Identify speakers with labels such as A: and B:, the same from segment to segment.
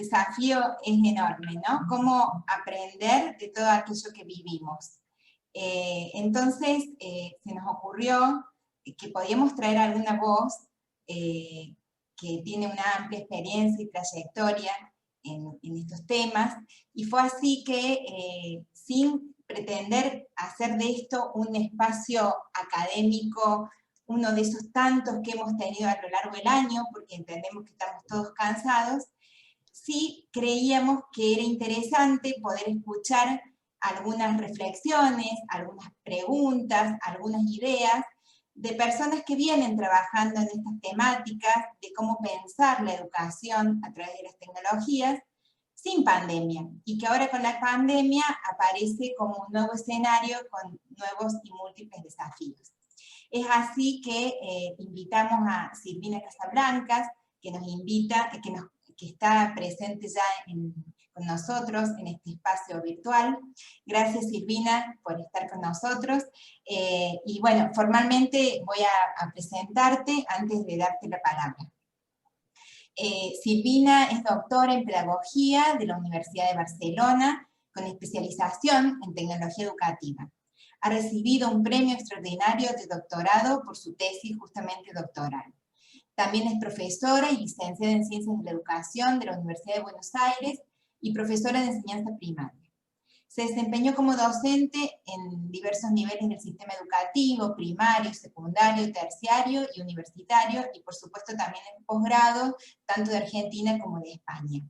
A: desafío es enorme, ¿no? Cómo aprender de todo aquello que vivimos. Entonces, se nos ocurrió que podíamos traer alguna voz que tiene una amplia experiencia y trayectoria en estos temas, y fue así que, sin pretender hacer de esto un espacio académico, uno de esos tantos que hemos tenido a lo largo del año, porque entendemos que estamos todos cansados, sí creíamos que era interesante poder escuchar algunas reflexiones, algunas preguntas, algunas ideas de personas que vienen trabajando en estas temáticas, de cómo pensar la educación a través de las tecnologías, sin pandemia, y que ahora con la pandemia aparece como un nuevo escenario con nuevos y múltiples desafíos. Es así que invitamos a Silvina Casablancas, que nos invita, que está presente ya con nosotros en este espacio virtual. Gracias, Silvina, por estar con nosotros. Y bueno, formalmente voy a presentarte antes de darte la palabra. Silvina es doctora en Pedagogía de la Universidad de Barcelona, con especialización en Tecnología Educativa. Ha recibido un premio extraordinario de doctorado por su tesis justamente doctoral. También es profesora y licenciada en Ciencias de la Educación de la Universidad de Buenos Aires y profesora de enseñanza primaria. Se desempeñó como docente en diversos niveles del sistema educativo, primario, secundario, terciario y universitario, y por supuesto también en posgrado, tanto de Argentina como de España.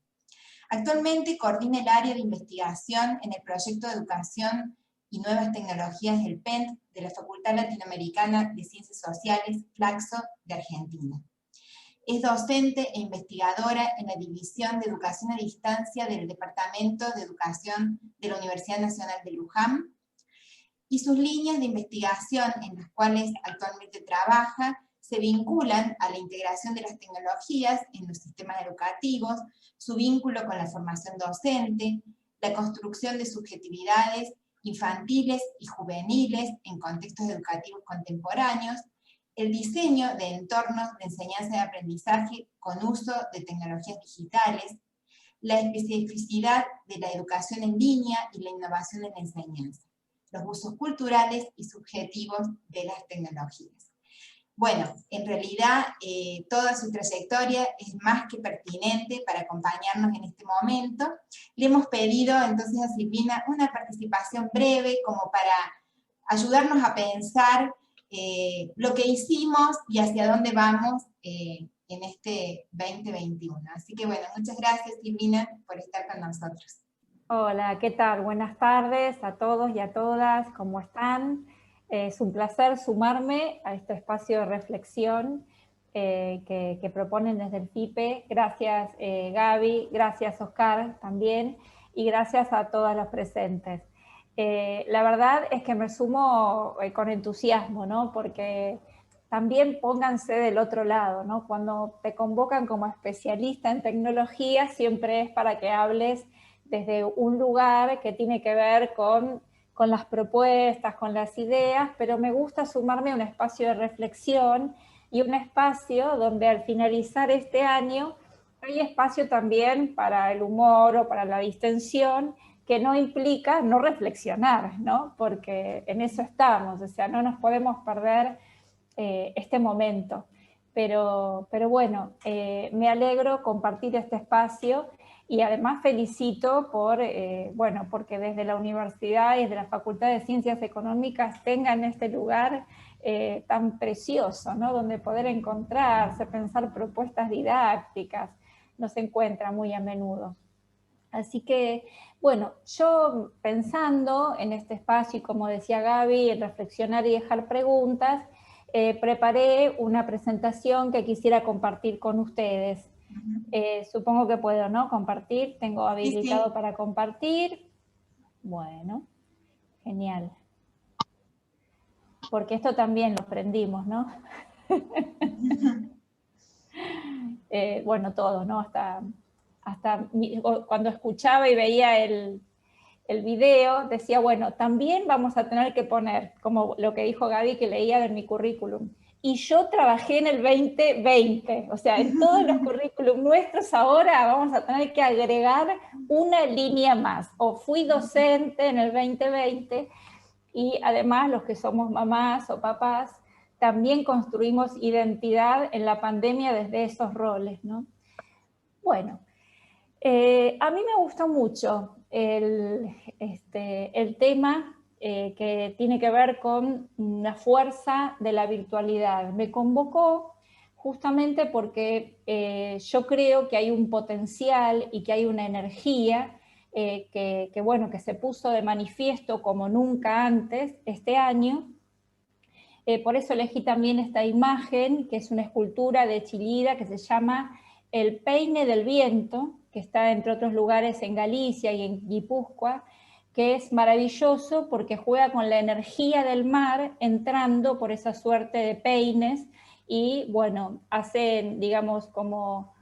A: Actualmente coordina el área de investigación en el proyecto de educación y nuevas tecnologías del PENT de la Facultad Latinoamericana de Ciencias Sociales, Flaxo, de Argentina. Es docente e investigadora en la División de Educación a Distancia del Departamento de Educación de la Universidad Nacional de Luján, y sus líneas de investigación en las cuales actualmente trabaja se vinculan a la integración de las tecnologías en los sistemas educativos, su vínculo con la formación docente, la construcción de subjetividades infantiles y juveniles en contextos educativos contemporáneos, el diseño de entornos de enseñanza y aprendizaje con uso de tecnologías digitales, la especificidad de la educación en línea y la innovación en la enseñanza, los usos culturales y subjetivos de las tecnologías. Bueno, en realidad toda su trayectoria es más que pertinente para acompañarnos en este momento. Le hemos pedido entonces a Silvina una participación breve como para ayudarnos a pensar lo que hicimos y hacia dónde vamos en este 2021. Así que bueno, muchas gracias, Silvina, por estar con nosotros.
B: Hola, ¿qué tal? Buenas tardes a todos y a todas, ¿cómo están? Es un placer sumarme a este espacio de reflexión que proponen desde el FIPE. Gracias Gaby, gracias Oscar también, y gracias a todas las presentes. La verdad es que me sumo con entusiasmo, ¿no? Porque también pónganse del otro lado, ¿no? Cuando te convocan como especialista en tecnología, siempre es para que hables desde un lugar que tiene que ver con las propuestas, con las ideas, pero me gusta sumarme a un espacio de reflexión y un espacio donde al finalizar este año hay espacio también para el humor o para la distensión, que no implica no reflexionar, ¿no? Porque en eso estamos, o sea, no nos podemos perder este momento. Pero bueno, me alegro compartir este espacio y además felicito por, bueno, porque desde la universidad y desde la Facultad de Ciencias Económicas tengan este lugar tan precioso, ¿no? Donde poder encontrarse, pensar propuestas didácticas, no se encuentra muy a menudo. Así que, bueno, yo pensando en este espacio y como decía Gaby, en reflexionar y dejar preguntas, preparé una presentación que quisiera compartir con ustedes. Supongo que puedo, ¿no? Compartir, tengo habilitado
A: Sí, sí.
B: para compartir. Bueno, genial. Porque esto también lo aprendimos, ¿no? Bueno, todos, ¿no? Hasta cuando escuchaba y veía el video, decía, bueno, también vamos a tener que poner, como lo que dijo Gaby que leía de mi currículum, y yo trabajé en el 2020, o sea, en todos los currículum nuestros ahora vamos a tener que agregar una línea más, o fui docente en el 2020, y además los que somos mamás o papás, también construimos identidad en la pandemia desde esos roles, ¿no? Bueno, a mí me gustó mucho el tema que tiene que ver con la fuerza de la virtualidad. Me convocó justamente porque yo creo que hay un potencial y que hay una energía bueno, que se puso de manifiesto como nunca antes este año. Por eso elegí también esta imagen, que es una escultura de Chillida que se llama El Peine del Viento, que está entre otros lugares en Galicia y en Guipúzcoa, que es maravilloso porque juega con la energía del mar entrando por esa suerte de peines y, bueno, hacen, digamos, como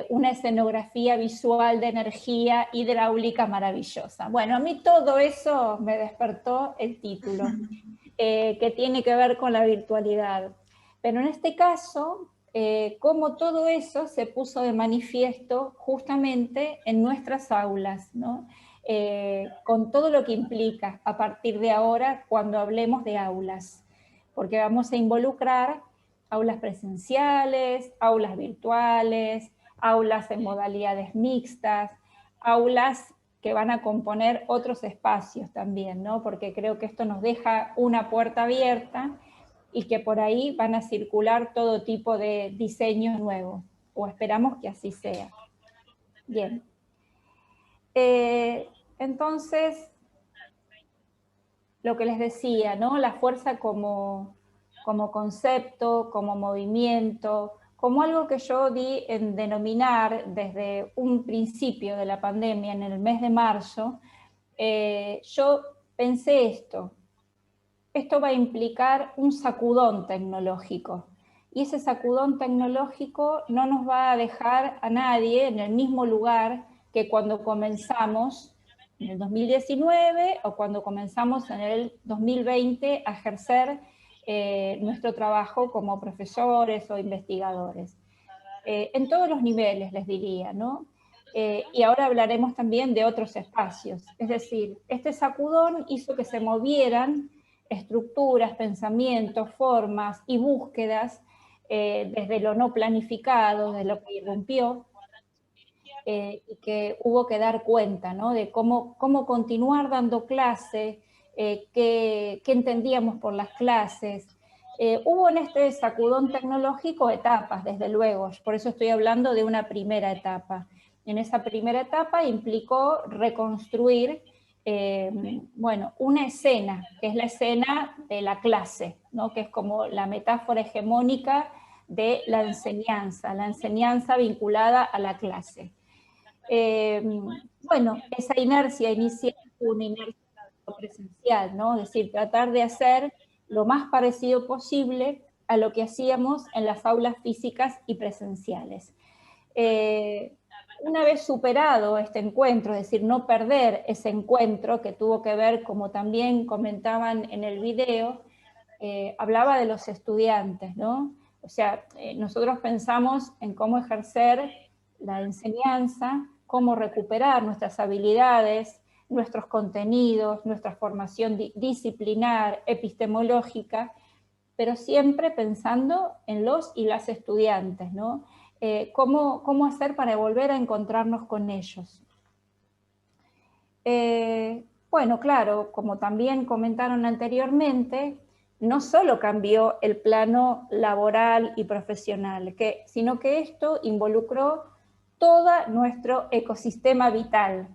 B: una escenografía visual de energía hidráulica maravillosa. Bueno, a mí todo eso me despertó el título, que tiene que ver con la virtualidad. Pero en este caso, cómo todo eso se puso de manifiesto justamente en nuestras aulas, ¿no? Con todo lo que implica a partir de ahora cuando hablemos de aulas, porque vamos a involucrar aulas presenciales, aulas virtuales, aulas en modalidades mixtas, aulas que van a componer otros espacios también, ¿no? Porque creo que esto nos deja una puerta abierta y que por ahí van a circular todo tipo de diseños nuevos, o esperamos que así sea. Bien. Entonces, lo que les decía, ¿no? La fuerza como concepto, como movimiento, como algo que yo di en denominar desde un principio de la pandemia, en el mes de marzo, yo pensé esto va a implicar un sacudón tecnológico. Y ese sacudón tecnológico no nos va a dejar a nadie en el mismo lugar que cuando comenzamos en el 2019 o cuando comenzamos en el 2020 a ejercer nuestro trabajo como profesores o investigadores. En todos los niveles, les diría, ¿no? Y ahora hablaremos también de otros espacios. Es decir, este sacudón hizo que se movieran estructuras, pensamientos, formas y búsquedas desde lo no planificado, de lo que irrumpió, y que hubo que dar cuenta, ¿no? De cómo continuar dando clase, qué entendíamos por las clases. Hubo en este sacudón tecnológico etapas, desde luego, por eso estoy hablando de una primera etapa. En esa primera etapa implicó reconstruir bueno, una escena, que es la escena de la clase, ¿no? Que es como la metáfora hegemónica de la enseñanza vinculada a la clase. Bueno, esa inercia inicial fue una inercia presencial, ¿no? Es decir, tratar de hacer lo más parecido posible a lo que hacíamos en las aulas físicas y presenciales. Una vez superado este encuentro, es decir, no perder ese encuentro que tuvo que ver, como también comentaban en el video, hablaba de los estudiantes, ¿no? O sea, nosotros pensamos en cómo ejercer la enseñanza, cómo recuperar nuestras habilidades, nuestros contenidos, nuestra formación disciplinar, epistemológica, pero siempre pensando en los y las estudiantes, ¿no? ¿Cómo hacer para volver a encontrarnos con ellos? Bueno, claro, como también comentaron anteriormente, no solo cambió el plano laboral y profesional, sino que esto involucró todo nuestro ecosistema vital,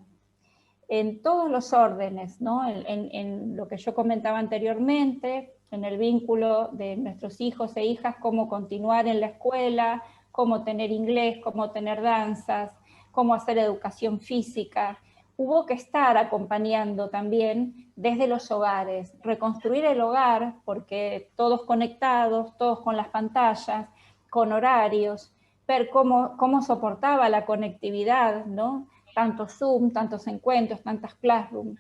B: en todos los órdenes, ¿no? En lo que yo comentaba anteriormente, en el vínculo de nuestros hijos e hijas, cómo continuar en la escuela, cómo tener inglés, cómo tener danzas, cómo hacer educación física. Hubo que estar acompañando también desde los hogares, reconstruir el hogar, porque todos conectados, todos con las pantallas, con horarios, ver cómo soportaba la conectividad, ¿no? Tantos Zoom, tantos encuentros, tantas Classroom.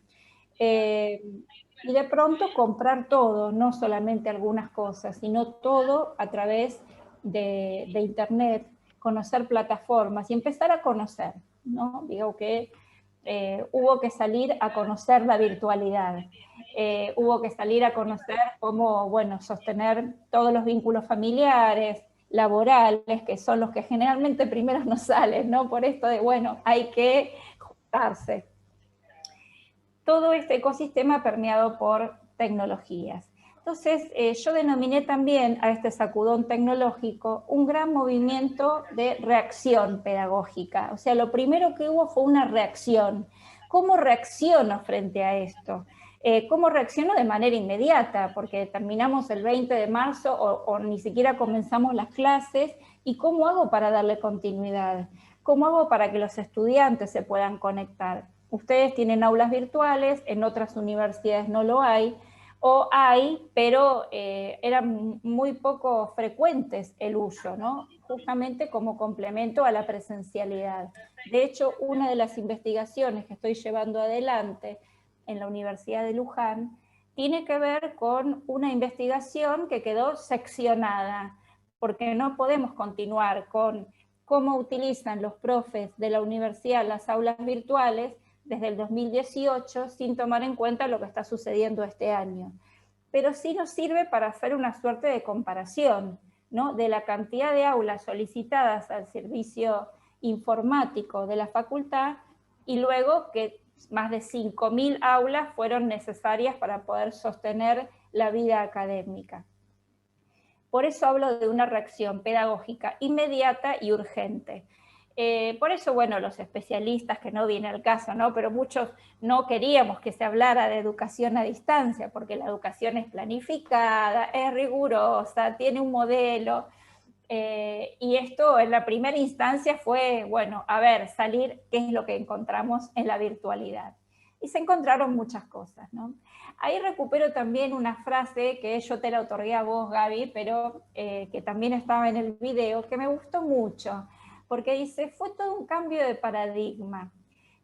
B: Y de pronto comprar todo, no solamente algunas cosas, sino todo a través de Internet, conocer plataformas y empezar a conocer, ¿no? Digo que hubo que salir a conocer la virtualidad, hubo que salir a conocer cómo, bueno, sostener todos los vínculos familiares, laborales, que son los que generalmente primero nos salen, ¿no? Por esto de, bueno, hay que juntarse. Todo este ecosistema permeado por tecnologías. Entonces, yo denominé también a este sacudón tecnológico un gran movimiento de reacción pedagógica. O sea, lo primero que hubo fue una reacción. ¿Cómo reacciono frente a esto? ¿Cómo reacciono de manera inmediata? Porque terminamos el 20 de marzo o ni siquiera comenzamos las clases. ¿Y cómo hago para darle continuidad? ¿Cómo hago para que los estudiantes se puedan conectar? Ustedes tienen aulas virtuales, en otras universidades no lo hay, o hay, pero eran muy poco frecuentes el uso, ¿no? Justamente como complemento a la presencialidad. De hecho, una de las investigaciones que estoy llevando adelante en la Universidad de Luján tiene que ver con una investigación que quedó seccionada, porque no podemos continuar con cómo utilizan los profes de la universidad las aulas virtuales desde el 2018 sin tomar en cuenta lo que está sucediendo este año. Pero sí nos sirve para hacer una suerte de comparación, ¿no? De la cantidad de aulas solicitadas al servicio informático de la facultad y luego que más de 5.000 aulas fueron necesarias para poder sostener la vida académica. Por eso hablo de una reacción pedagógica inmediata y urgente. Por eso, bueno, los especialistas, que no viene al caso, ¿no? Pero muchos no queríamos que se hablara de educación a distancia, porque la educación es planificada, es rigurosa, tiene un modelo, y esto en la primera instancia fue, bueno, a ver, salir, ¿qué es lo que encontramos en la virtualidad? Y se encontraron muchas cosas, ¿no? Ahí recupero también una frase que yo te la otorgué a vos, Gaby, pero que también estaba en el video, que me gustó mucho, porque dice, fue todo un cambio de paradigma.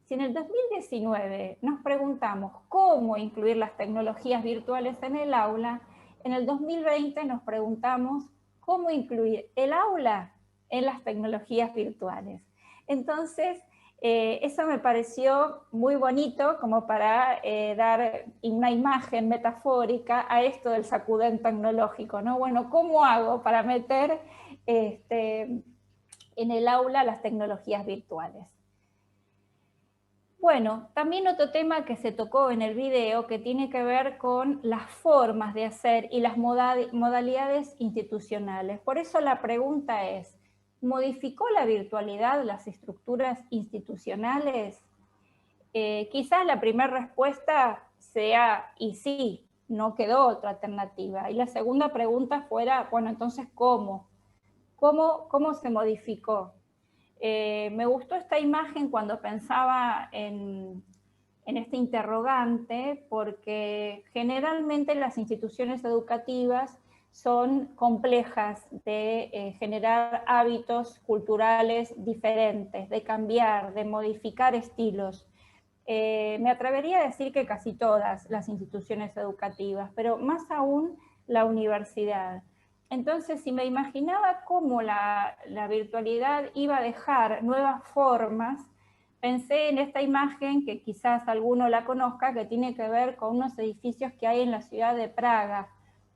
B: Si en el 2019 nos preguntamos cómo incluir las tecnologías virtuales en el aula, en el 2020 nos preguntamos cómo incluir el aula en las tecnologías virtuales. Entonces, eso me pareció muy bonito como para dar una imagen metafórica a esto del sacudón tecnológico, ¿no? Bueno, ¿cómo hago para meter en el aula las tecnologías virtuales? Bueno, también otro tema que se tocó en el video que tiene que ver con las formas de hacer y las modalidades institucionales. Por eso la pregunta es, ¿modificó la virtualidad las estructuras institucionales? Quizás la primera respuesta sea, y sí, no quedó otra alternativa. Y la segunda pregunta fuera, bueno, entonces, ¿cómo? ¿Cómo se modificó? Me gustó esta imagen cuando pensaba en este interrogante, porque generalmente las instituciones educativas son complejas de generar hábitos culturales diferentes, de cambiar, de modificar estilos. Me atrevería a decir que casi todas las instituciones educativas, pero más aún la universidad. Entonces, si me imaginaba cómo la virtualidad iba a dejar nuevas formas, pensé en esta imagen que quizás alguno la conozca, que tiene que ver con unos edificios que hay en la ciudad de Praga,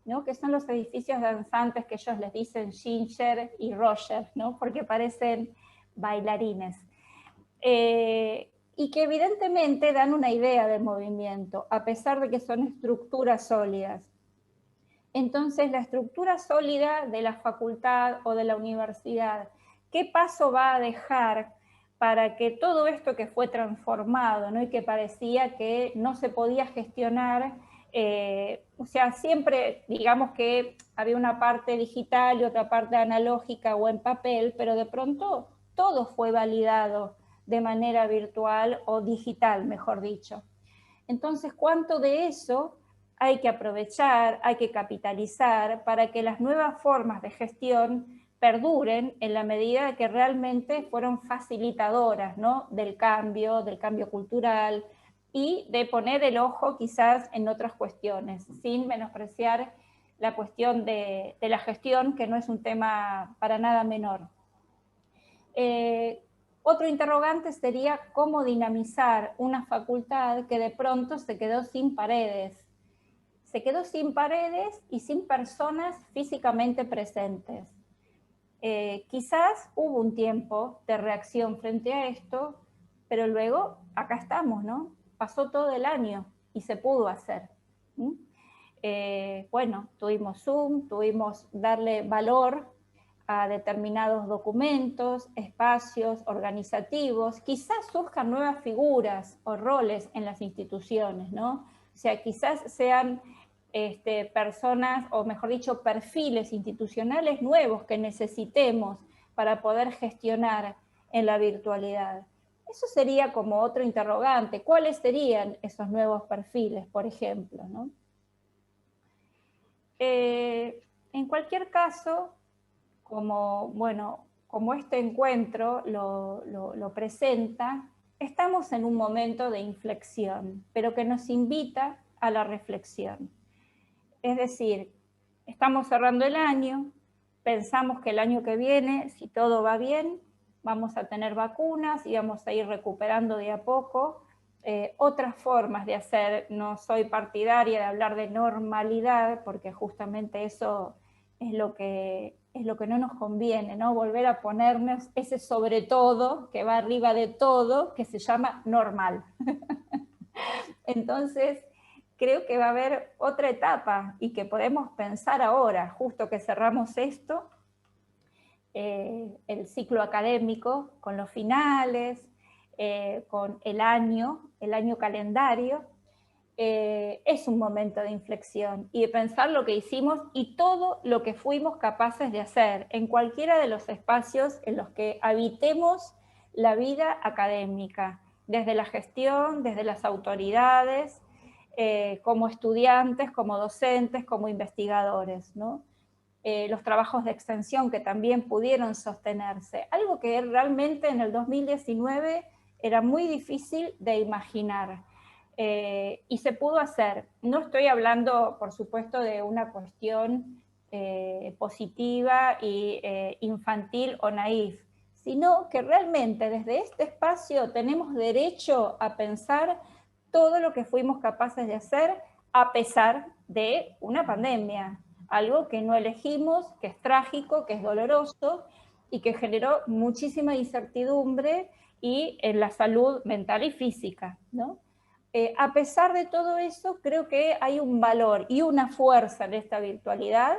B: ¿no? Que son los edificios danzantes que ellos les dicen Ginger y Roger, ¿no? Porque parecen bailarines. Y que evidentemente dan una idea de movimiento, a pesar de que son estructuras sólidas. Entonces, la estructura sólida de la facultad o de la universidad, ¿qué paso va a dejar para que todo esto que fue transformado, ¿no? Y que parecía que no se podía gestionar, o sea, siempre digamos que había una parte digital y otra parte analógica o en papel, pero de pronto todo fue validado de manera virtual o digital, mejor dicho. Entonces, ¿cuánto de eso hay que aprovechar, hay que capitalizar para que las nuevas formas de gestión perduren en la medida que realmente fueron facilitadoras, ¿no? del cambio cultural y de poner el ojo quizás en otras cuestiones, sin menospreciar la cuestión de la gestión, que no es un tema para nada menor. Otro interrogante sería cómo dinamizar una facultad que de pronto se quedó sin paredes. Se quedó sin paredes y sin personas físicamente presentes. Quizás hubo un tiempo de reacción frente a esto, pero luego acá estamos, ¿no? Pasó todo el año y se pudo hacer. Bueno, tuvimos Zoom, tuvimos darle valor a determinados documentos, espacios organizativos, quizás surjan nuevas figuras o roles en las instituciones, ¿no? O sea, quizás sean personas, o mejor dicho, perfiles institucionales nuevos que necesitemos para poder gestionar en la virtualidad. Eso sería como otro interrogante. ¿Cuáles serían esos nuevos perfiles, por ejemplo, ¿no? En cualquier caso, como este encuentro lo presenta, estamos en un momento de inflexión, pero que nos invita a la reflexión. Es decir, estamos cerrando el año, pensamos que el año que viene, si todo va bien, vamos a tener vacunas y vamos a ir recuperando de a poco otras formas de hacer. No soy partidaria de hablar de normalidad, porque justamente eso es lo que no nos conviene, ¿no? Volver a ponernos ese sobre todo, que va arriba de todo, que se llama normal. Entonces, creo que va a haber otra etapa y que podemos pensar ahora, justo que cerramos esto, el ciclo académico, con los finales, con el año calendario, es un momento de inflexión y de pensar lo que hicimos y todo lo que fuimos capaces de hacer en cualquiera de los espacios en los que habitemos la vida académica, desde la gestión, desde las autoridades, como estudiantes, como docentes, como investigadores, ¿no? Los trabajos de extensión que también pudieron sostenerse, algo que realmente en el 2019 era muy difícil de imaginar. Y se pudo hacer. No estoy hablando, por supuesto, de una cuestión positiva y infantil o naif, sino que realmente desde este espacio tenemos derecho a pensar todo lo que fuimos capaces de hacer a pesar de una pandemia, algo que no elegimos, que es trágico, que es doloroso y que generó muchísima incertidumbre y en la salud mental y física, ¿no? A pesar de todo eso, creo que hay un valor y una fuerza en esta virtualidad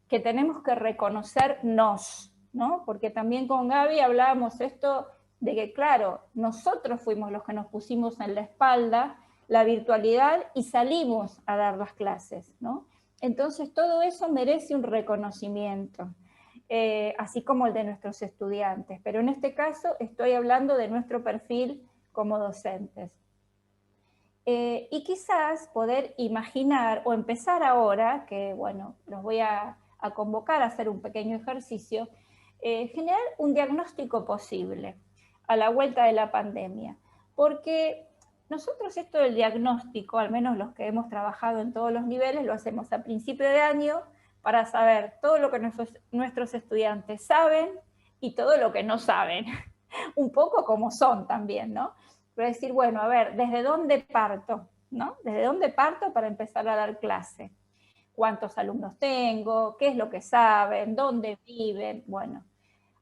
B: que tenemos que reconocernos, ¿no? Porque también con Gaby hablábamos esto de que, claro, nosotros fuimos los que nos pusimos en la espalda la virtualidad y salimos a dar las clases, ¿no? Entonces todo eso merece un reconocimiento, así como el de nuestros estudiantes, pero en este caso estoy hablando de nuestro perfil como docentes. Y quizás poder imaginar o empezar ahora, que bueno, los voy a convocar a hacer un pequeño ejercicio, generar un diagnóstico posible a la vuelta de la pandemia. Porque nosotros esto del diagnóstico, al menos los que hemos trabajado en todos los niveles, lo hacemos a principio de año para saber todo lo que nuestros estudiantes saben y todo lo que no saben. Un poco como son también, ¿no? Pero decir, bueno, a ver, ¿desde dónde parto? ¿No? ¿Desde dónde parto para empezar a dar clase? ¿Cuántos alumnos tengo? ¿Qué es lo que saben? ¿Dónde viven? Bueno,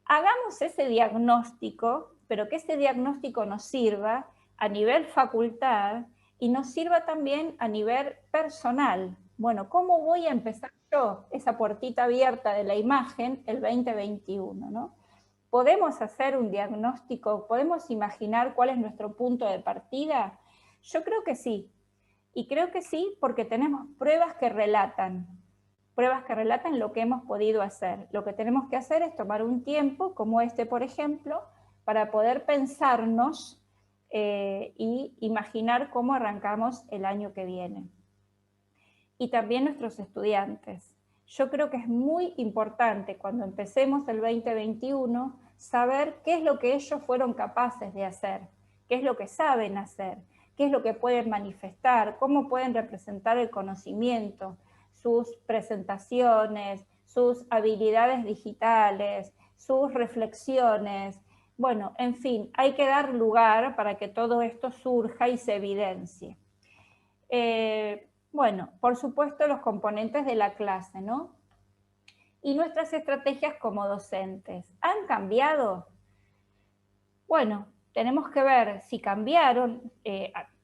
B: hagamos ese diagnóstico, pero que ese diagnóstico nos sirva a nivel facultad y nos sirva también a nivel personal. Bueno, ¿cómo voy a empezar yo esa puertita abierta de la imagen el 2021, ¿no? ¿Podemos hacer un diagnóstico? ¿Podemos imaginar cuál es nuestro punto de partida? Yo creo que sí. Y creo que sí porque tenemos pruebas que relatan lo que hemos podido hacer. Lo que tenemos que hacer es tomar un tiempo, como este, por ejemplo, para poder pensarnos y imaginar cómo arrancamos el año que viene. Y también nuestros estudiantes. Yo creo que es muy importante cuando empecemos el 2021 saber qué es lo que ellos fueron capaces de hacer, qué es lo que saben hacer, qué es lo que pueden manifestar, cómo pueden representar el conocimiento, sus presentaciones, sus habilidades digitales, sus reflexiones. Bueno, en fin, hay que dar lugar para que todo esto surja y se evidencie. Bueno, por supuesto los componentes de la clase, ¿no? Y nuestras estrategias como docentes. ¿Han cambiado? Bueno, tenemos que ver si cambiaron.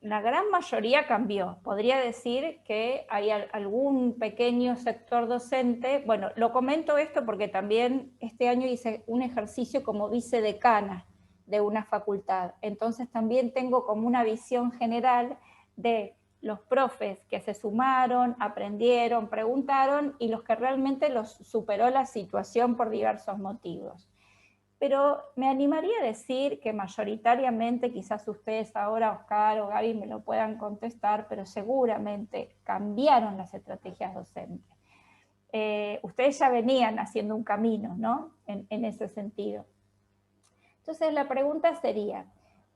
B: La gran mayoría cambió. Podría decir que hay algún pequeño sector docente. Bueno, lo comento esto porque también este año hice un ejercicio como vicedecana de una facultad. Entonces también tengo como una visión general de los profes que se sumaron, aprendieron, preguntaron y los que realmente los superó la situación por diversos motivos. Pero me animaría a decir que mayoritariamente, quizás ustedes ahora, Oscar o Gaby, me lo puedan contestar, pero seguramente cambiaron las estrategias docentes. Ustedes ya venían haciendo un camino, ¿no? En ese sentido. Entonces la pregunta sería,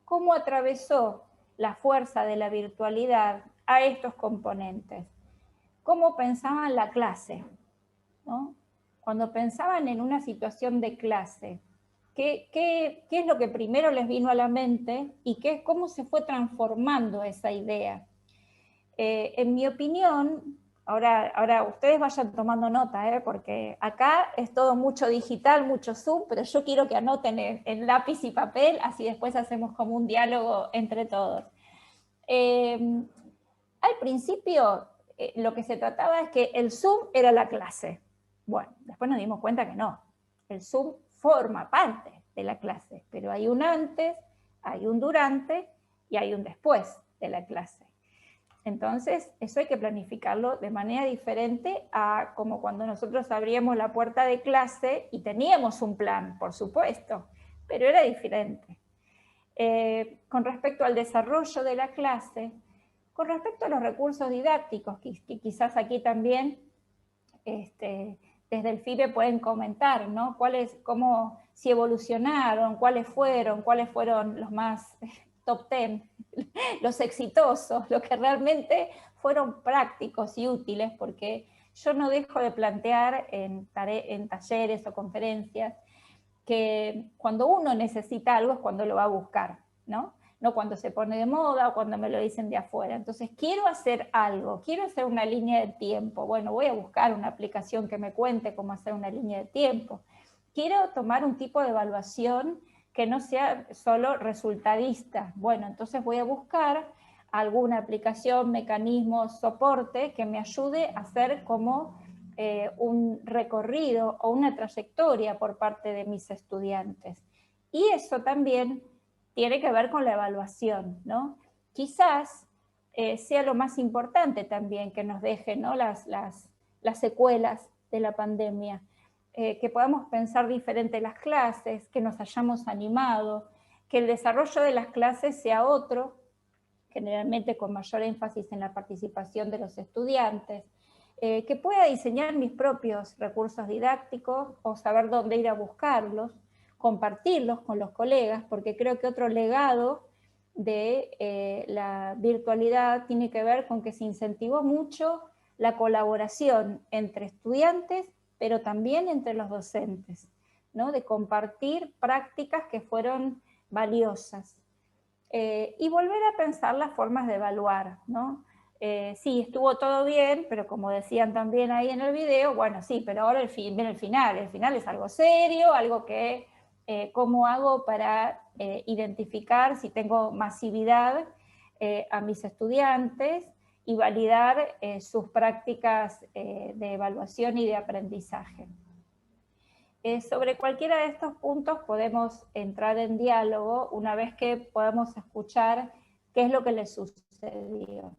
B: ¿cómo atravesó la fuerza de la virtualidad a estos componentes? ¿Cómo pensaban la clase? ¿No? Cuando pensaban en una situación de clase, ¿qué es lo que primero les vino a la mente y cómo se fue transformando esa idea? En mi opinión, ahora ustedes vayan tomando nota, porque acá es todo mucho digital, mucho Zoom, pero yo quiero que anoten en lápiz y papel, así después hacemos como un diálogo entre todos. Al principio, lo que se trataba es que el Zoom era la clase. Bueno, después nos dimos cuenta que no. El Zoom forma parte de la clase, pero hay un antes, hay un durante y hay un después de la clase. Entonces, eso hay que planificarlo de manera diferente a como cuando nosotros abríamos la puerta de clase y teníamos un plan, por supuesto, pero era diferente. Con respecto al desarrollo de la clase, con respecto a los recursos didácticos, que quizás aquí también desde el FIBE pueden comentar, ¿no? Si evolucionaron, cuáles fueron los más top 10, los exitosos, los que realmente fueron prácticos y útiles, porque yo no dejo de plantear en talleres o conferencias que cuando uno necesita algo es cuando lo va a buscar, ¿no? No cuando se pone de moda o cuando me lo dicen de afuera. Entonces, quiero hacer algo, quiero hacer una línea de tiempo. Bueno, voy a buscar una aplicación que me cuente cómo hacer una línea de tiempo. Quiero tomar un tipo de evaluación que no sea solo resultadista. Bueno, entonces voy a buscar alguna aplicación, mecanismo, soporte que me ayude a hacer como un recorrido o una trayectoria por parte de mis estudiantes. Y eso también tiene que ver con la evaluación, ¿no? Quizás sea lo más importante también que nos dejen, ¿no? las secuelas de la pandemia, que podamos pensar diferente las clases, que nos hayamos animado, que el desarrollo de las clases sea otro, generalmente con mayor énfasis en la participación de los estudiantes, que pueda diseñar mis propios recursos didácticos o saber dónde ir a buscarlos, compartirlos con los colegas, porque creo que otro legado de la virtualidad tiene que ver con que se incentivó mucho la colaboración entre estudiantes, pero también entre los docentes, ¿no? De compartir prácticas que fueron valiosas. Y volver a pensar las formas de evaluar, ¿no? Sí, estuvo todo bien, pero como decían también ahí en el video, bueno, sí, pero ahora viene el final es algo serio, algo que, ¿cómo hago para identificar si tengo masividad a mis estudiantes y validar sus prácticas de evaluación y de aprendizaje? Sobre cualquiera de estos puntos podemos entrar en diálogo una vez que podamos escuchar qué es lo que les sucedió.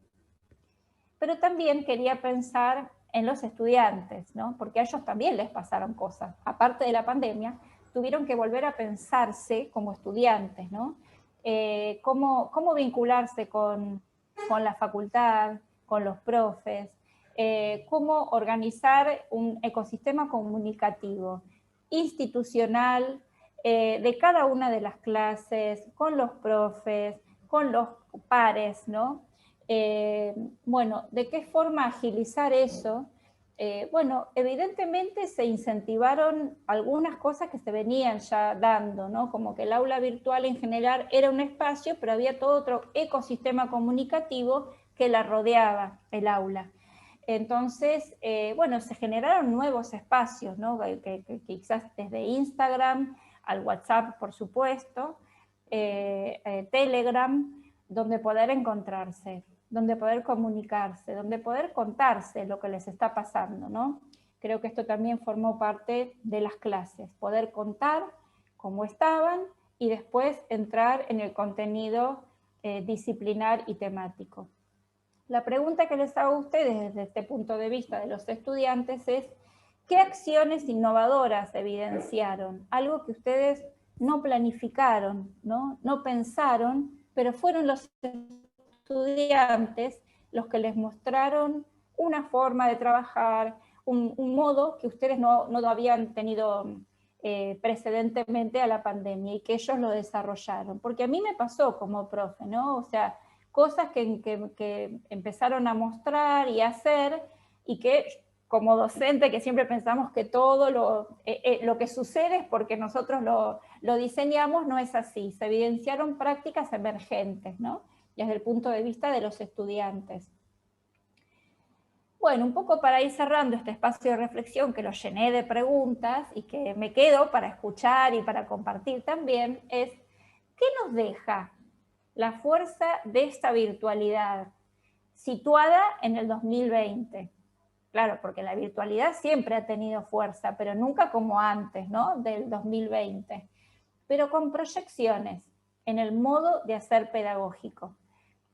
B: Pero también quería pensar en los estudiantes, ¿no? Porque a ellos también les pasaron cosas. Aparte de la pandemia, tuvieron que volver a pensarse como estudiantes, ¿no? Cómo vincularse con la facultad, con los profes, cómo organizar un ecosistema comunicativo institucional de cada una de las clases, con los profes, con los pares, ¿no? Bueno, ¿de qué forma agilizar eso? Bueno, evidentemente se incentivaron algunas cosas que se venían ya dando, ¿no? Como que el aula virtual en general era un espacio, pero había todo otro ecosistema comunicativo que la rodeaba, el aula. Entonces, bueno, se generaron nuevos espacios, ¿no? Que quizás desde Instagram al WhatsApp, por supuesto, Telegram, donde poder encontrarse, donde poder comunicarse, donde poder contarse lo que les está pasando, ¿no? Creo que esto también formó parte de las clases, poder contar cómo estaban y después entrar en el contenido disciplinar y temático. La pregunta que les hago a ustedes desde este punto de vista de los estudiantes es, ¿qué acciones innovadoras evidenciaron? Algo que ustedes no planificaron, no pensaron, pero fueron los estudiantes los que les mostraron una forma de trabajar, un modo que ustedes no habían tenido precedentemente a la pandemia y que ellos lo desarrollaron. Porque a mí me pasó como profe, ¿no? O sea, cosas que empezaron a mostrar y a hacer y que como docente que siempre pensamos que todo lo que sucede es porque nosotros lo diseñamos, no es así. Se evidenciaron prácticas emergentes, ¿no? Desde el punto de vista de los estudiantes. Bueno, un poco para ir cerrando este espacio de reflexión que lo llené de preguntas y que me quedo para escuchar y para compartir también, es ¿qué nos deja la fuerza de esta virtualidad situada en el 2020? Claro, porque la virtualidad siempre ha tenido fuerza, pero nunca como antes, ¿no? Del 2020. Pero con proyecciones en el modo de hacer pedagógico.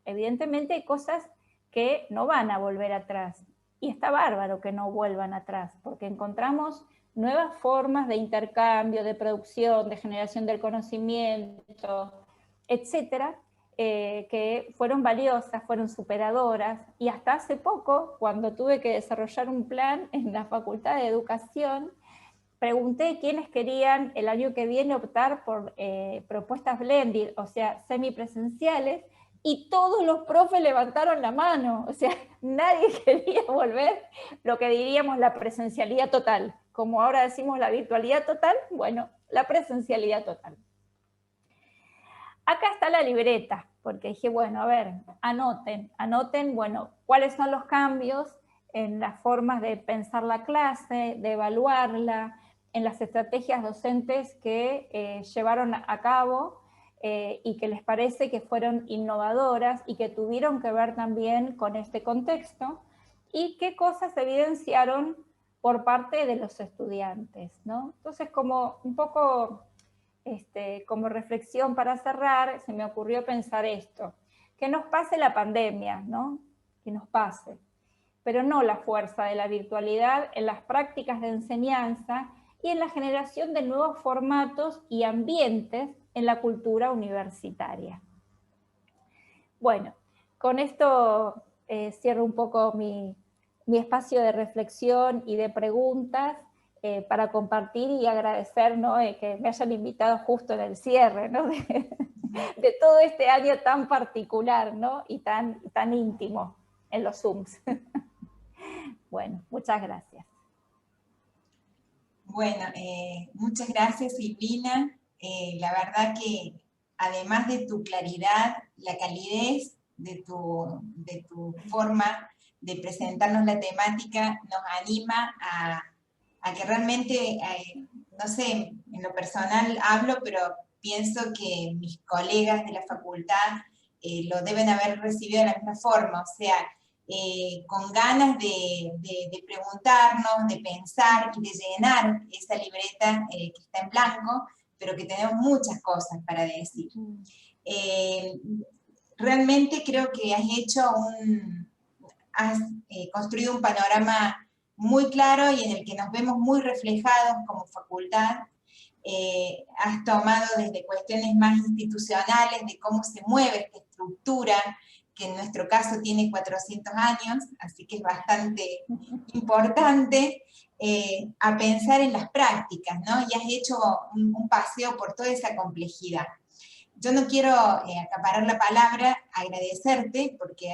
B: Evidentemente hay cosas que no van a volver atrás. Y está bárbaro que no vuelvan atrás, porque encontramos nuevas formas de intercambio, de producción, de generación del conocimiento, etcétera, que fueron valiosas, fueron superadoras, y hasta hace poco, cuando tuve que desarrollar un plan en la Facultad de Educación, pregunté quiénes querían el año que viene optar por propuestas blended, o sea, semipresenciales, y todos los profes levantaron la mano, o sea, nadie quería volver lo que diríamos la presencialidad total. Como ahora decimos la virtualidad total, bueno, la presencialidad total. Acá está la libreta, porque dije, bueno, a ver, anoten, bueno, cuáles son los cambios en las formas de pensar la clase, de evaluarla, en las estrategias docentes que llevaron a cabo y que les parece que fueron innovadoras y que tuvieron que ver también con este contexto, y qué cosas evidenciaron por parte de los estudiantes, ¿no? Entonces, como un poco como reflexión para cerrar, se me ocurrió pensar esto, que nos pase la pandemia, ¿no? Que nos pase, pero no la fuerza de la virtualidad en las prácticas de enseñanza y en la generación de nuevos formatos y ambientes en la cultura universitaria. Bueno, con esto cierro un poco mi espacio de reflexión y de preguntas para compartir y agradecer, ¿no? Que me hayan invitado justo en el cierre, ¿no? de todo este año tan particular, ¿no? Y tan íntimo en los Zooms. Bueno, muchas gracias.
A: Bueno, muchas gracias, Silvina. La verdad que además de tu claridad, la calidez de tu forma de presentarnos la temática nos anima a que realmente, no sé, en lo personal hablo, pero pienso que mis colegas de la facultad lo deben haber recibido de la misma forma, o sea, con ganas de preguntarnos, de pensar y de llenar esa libreta que está en blanco, pero que tenemos muchas cosas para decir. Realmente creo que has construido un panorama muy claro y en el que nos vemos muy reflejados como facultad. Has tomado desde cuestiones más institucionales de cómo se mueve esta estructura, que en nuestro caso tiene 400 años, así que es bastante importante, a pensar en las prácticas, ¿no? Y has hecho un paseo por toda esa complejidad. yo no quiero acaparar la palabra, agradecerte, porque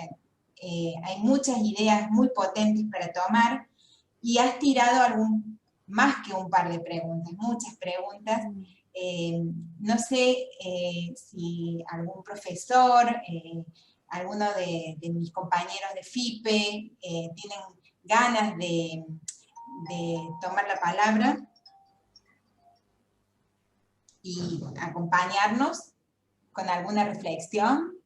A: hay muchas ideas muy potentes para tomar, y has tirado más que un par de preguntas, muchas preguntas. No sé si algún profesor, alguno de mis compañeros de FIPE tienen ganas de tomar la palabra y acompañarnos con alguna reflexión.